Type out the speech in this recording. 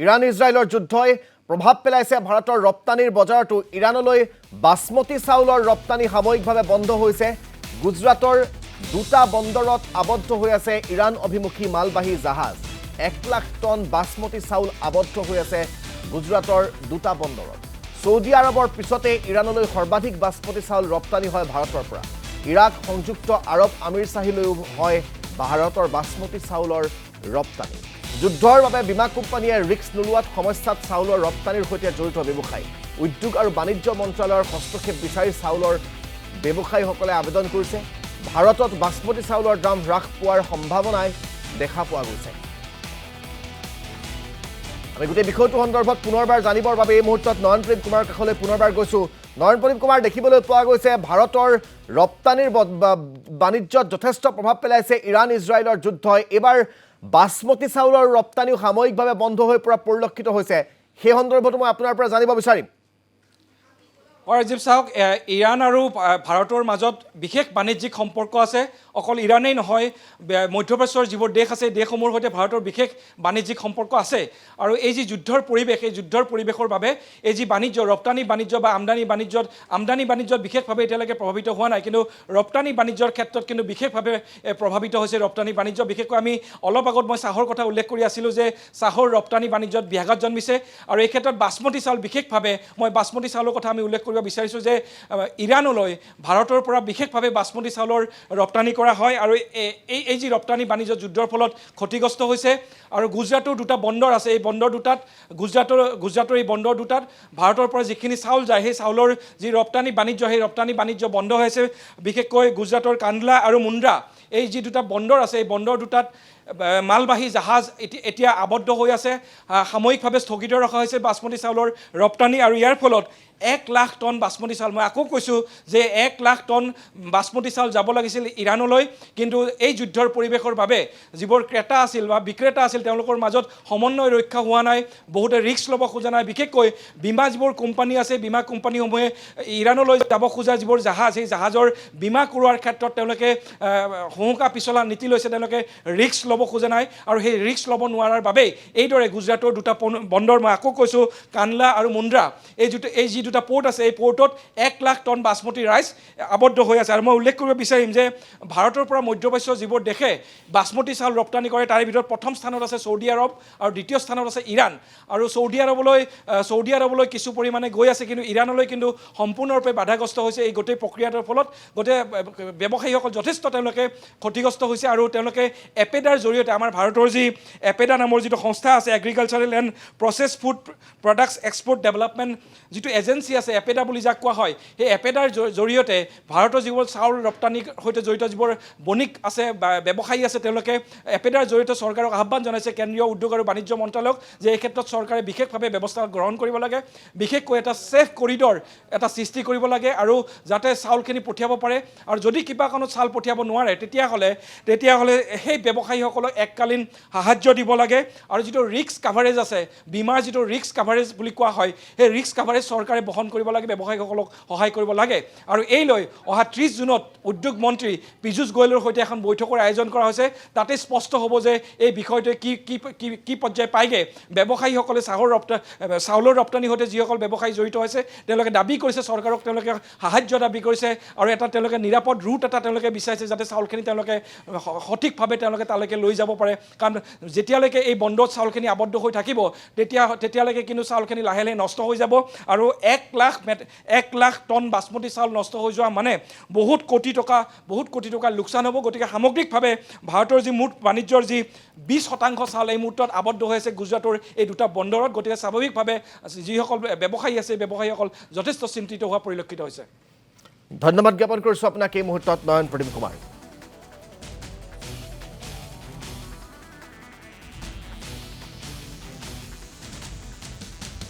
Iran ইজৰাইলৰ যুদ্ধই প্ৰভাৱ পেলাইছে ভাৰতৰ ৰপ্তানিৰ বজাৰতো ইৰাণলৈ বাসমতি চাউলৰ ৰপ্তানি সাময়িকভাৱে বন্ধ হৈছে গুজৰাটৰ দুটা বন্দৰত আবদ্ধ হৈ আছে ইৰাণ অভিমুখী মালবাহী জাহাজ 1 লাখ টন বাসমতি চাউল আবদ্ধ হৈ আছে গুজৰাটৰ দুটা বন্দৰত সৌদি আৰবৰ পিছতে ইৰাণলৈ সৰ্বাধিক বাসমতি চাউল ৰপ্তানি হয় ভাৰতৰ পৰা ইৰাক সংযুক্ত আৰব আমিৰশ্বাহীলৈও হয় ভাৰতৰ বাসমতি চাউলৰ ৰপ্তানি যুদ্ধৰ বাবে বীমা কোম্পানীয়ে ৰিস্ক নোলোৱাত সমস্যাত চাউলৰ ৰপ্তানিৰ সৈতে জড়িত ব্যৱসায়ী উদ্যোগ আৰু বাণিজ্য মন্ত্ৰালয়ৰ হস্তক্ষেপ বিচাৰি চাউলৰ ব্যৱসায়ীসকলে আবেদন কৰিছে ভাৰতত বাসমতি চাউলৰ দাম হ্ৰাস পোৱাৰ সম্ভাৱনাই দেখা পোৱা গৈছে আমি গোটেই বিষয়টো সন্দৰ্ভত পুনৰবাৰ জানিবৰ বাবে এই মুহূৰ্তত নয়নপ্ৰীম কুমাৰ কাষলৈ পুনৰবাৰ গৈছো নয়নপ্ৰীম কুমাৰ দেখিবলৈ পোৱা গৈছে ভাৰতৰ ৰপ্তানিৰ বাণিজ্যত যথেষ্ট প্ৰভাৱ পেলাইছে ইৰাণ ইজৰাইলৰ যুদ্ধই এবাৰ বাসমতি চাউলৰ ৰপ্তানিও সাময়িকভাৱে বন্ধ হৈ পৰা পৰিলক্ষিত হৈছে সেই সন্দৰ্ভত মই আপোনাৰ পৰা জানিব বিচাৰিম ৰাজীৱ চাওক ইৰাণ আৰু ভাৰতৰ মাজত বিশেষ বাণিজ্যিক সম্পৰ্ক আছে অকল ইৰাণেই নহয় মধ্যপ্ৰাচ্যৰ যিবোৰ দেশ আছে দেশসমূহৰ সৈতে ভাৰতৰ বিশেষ বাণিজ্যিক সম্পৰ্ক আছে আৰু এই যি যুদ্ধৰ পৰিৱেশ এই যুদ্ধৰ পৰিৱেশৰ বাবে এই যি বাণিজ্য ৰপ্তানি বাণিজ্য বা আমদানি বাণিজ্যত বিশেষভাৱে এতিয়ালৈকে প্ৰভাৱিত হোৱা নাই কিন্তু ৰপ্তানি বাণিজ্যৰ ক্ষেত্ৰত কিন্তু বিশেষভাৱে প্ৰভাৱিত হৈছে ৰপ্তানি বাণিজ্য বিশেষকৈ আমি অলপ আগত মই চাহৰ কথা উল্লেখ কৰি আছিলোঁ যে চাহৰ ৰপ্তানি বাণিজ্যত ব্যাঘাত জন্মিছে আৰু এই ক্ষেত্ৰত বাসমতি চাউল বিশেষভাৱে মই বাসমতি চাউলৰ কথা আমি উল্লেখ কৰিব বিচাৰিছোঁ যে ইৰাণলৈ ভাৰতৰ পৰা বিশেষভাৱে বাসমতি চাউলৰ ৰপ্তানি কৰা হয় আৰু এই যি ৰপ্তানি বাণিজ্য যুদ্ধৰ ফলত ক্ষতিগ্ৰস্ত হৈছে আৰু গুজৰাটৰ দুটা বন্দৰ আছে এই বন্দৰ দুটাত গুজৰাটৰ এই বন্দৰ দুটাত ভাৰতৰ পৰা যিখিনি চাউল যায় সেই চাউলৰ যি ৰপ্তানি বাণিজ্য সেই ৰপ্তানি বাণিজ্য বন্ধ হৈছে বিশেষকৈ গুজৰাটৰ কাণ্ডলা আৰু মুন্দ্ৰা এই যি দুটা বন্দৰ আছে এই বন্দৰ দুটাত মালবাহী জাহাজ এতিয়া আবদ্ধ হৈ আছে সাময়িকভাৱে স্থগিত ৰখা হৈছে বাসমতি চাউলৰ ৰপ্তানি আৰু ইয়াৰ ফলত 1 লাখ টন বাসমতি চাউল মই আকৌ কৈছোঁ যে 1 লাখ টন বাসমতি চাউল যাব লাগিছিল ইৰাণলৈ কিন্তু এই যুদ্ধৰ পৰিৱেশৰ বাবে যিবোৰ ক্ৰেতা আছিল বা বিক্ৰেতা আছিল তেওঁলোকৰ মাজত সমন্বয় ৰক্ষা হোৱা নাই বহুতে ৰিস্ক ল'ব খোজা নাই বিশেষকৈ বীমা যিবোৰ কোম্পানী আছে বীমা কোম্পানীসমূহে ইৰাণলৈ যাব খোজা যিবোৰ জাহাজ সেই জাহাজৰ বীমা কৰোৱাৰ ক্ষেত্ৰত তেওঁলোকে হুঁকা পিছলা নীতি লৈছে তেওঁলোকে ৰিস্ক ল'ব খোজা নাই আৰু সেই ৰিস্ক ল'ব নোৱাৰাৰ বাবেই এইদৰে গুজৰাটৰ দুটা বন্দৰ মই আকৌ কৈছোঁ কাণ্ডলা আৰু মুন্দ্ৰা এই যি দুটা পোৰ্ট আছে এই পোৰ্টত 1 লাখ টন বাসমতি ৰাইচ আবদ্ধ হৈ আছে আৰু মই উল্লেখ কৰিব বিচাৰিম যে ভাৰতৰ পৰা মধ্যপ্ৰাচ্যৰ যিবোৰ দেশে বাসমতি চাউল ৰপ্তানি কৰে তাৰে ভিতৰত প্ৰথম স্থানত আছে চৌদি আৰব আৰু দ্বিতীয় স্থানত আছে ইৰাণ আৰু চৌদি আৰবলৈ কিছু পৰিমাণে গৈ আছে কিন্তু ইৰাণলৈ কিন্তু সম্পূৰ্ণৰূপে বাধাগ্ৰস্ত হৈছে এই গোটেই প্ৰক্ৰিয়াটোৰ ফলত গোটেই ব্যৱসায়ীসকল যথেষ্ট তেওঁলোকে ক্ষতিগ্ৰস্ত হৈছে আৰু তেওঁলোকে এপেডাৰ জৰিয়তে আমাৰ ভাৰতৰ যি এপেডা নামৰ যিটো সংস্থা আছে agricultural and process food products export development যিটো এজেঞ্চি আছে এপেডা বুলি যাক কোৱা হয় সেই এপেডাৰ জৰিয়তে ভাৰতৰ যিবোৰ চাউল ৰপ্তানিৰ সৈতে জড়িত যিবোৰ বণিক আছে বা ব্যৱসায়ী আছে তেওঁলোকে এপেডাৰ জৰিয়তে চৰকাৰক আহ্বান জনাইছে কেন্দ্ৰীয় উদ্যোগ আৰু বাণিজ্য মন্ত্ৰালয়ক যে এই ক্ষেত্ৰত চৰকাৰে বিশেষভাৱে ব্যৱস্থা গ্ৰহণ কৰিব লাগে বিশেষকৈ এটা ছেফ কৰিডৰ এটা সৃষ্টি কৰিব লাগে আৰু যাতে চাউলখিনি পঠিয়াব পাৰে আৰু যদি কিবা কাৰণত চাউল পঠিয়াব নোৱাৰে তেতিয়াহ'লে সেই ব্যৱসায়ীসকলক এককালীন সাহায্য দিব লাগে আৰু যিটো ৰিস্ক কাভাৰেজ আছে বীমাৰ যিটো ৰিস্ক কাভাৰেজ বুলি কোৱা হয় সেই ৰিস্ক কাভাৰেজ চৰকাৰে বহন কৰিব লাগে ব্যৱসায়ীসকলক সহায় কৰিব লাগে আৰু এই লৈ অহা 30 জুনত উদ্যোগ মন্ত্ৰী পীযুষ গোয়েলৰ সৈতে এখন বৈঠকৰ আয়োজন কৰা হৈছে তাতে স্পষ্ট হ'ব যে এই বিষয়টোৱে কি পৰ্যায় পায়গৈ ব্যৱসায়ীসকলে চাউলৰ ৰপ্তানিৰ সৈতে যিসকল ব্যৱসায়ী জড়িত হৈছে তেওঁলোকে দাবী কৰিছে চৰকাৰক তেওঁলোকে সাহায্য দাবী কৰিছে আৰু এটা তেওঁলোকে নিৰাপদ ৰুট এটা তেওঁলোকে বিচাৰিছে যাতে চাউলখিনি তেওঁলোকে সঠিকভাৱে তেওঁলোকে তালৈকে লৈ যাব পাৰে কাৰণ যেতিয়ালৈকে এই বন্দৰত চাউলখিনি আবদ্ধ হৈ থাকিব তেতিয়ালৈকে কিন্তু চাউলখিনি লাহে লাহে নষ্ট হৈ যাব আৰু 1 লাখ টন বাসমতি চাউল নষ্ট হৈ যোৱা মানে বহুত কোটি টকা লোকচান হ'ব গতিকে সামগ্ৰিকভাৱে ভাৰতৰ যি মুঠ বাণিজ্যৰ যি 20% চাউল এই মুহূৰ্তত আবদ্ধ হৈ আছে গুজৰাটৰ এই দুটা বন্দৰত গতিকে স্বাভাৱিকভাৱে যিসকল ব্যৱসায়ী আছে ব্যৱসায়ীসকল যথেষ্ট চিন্তিত হোৱা পৰিলক্ষিত হৈছে ধন্যবাদ জ্ঞাপন কৰিছোঁ আপোনাক এই মুহূৰ্তত নয়নপ্ৰীম কুমাৰ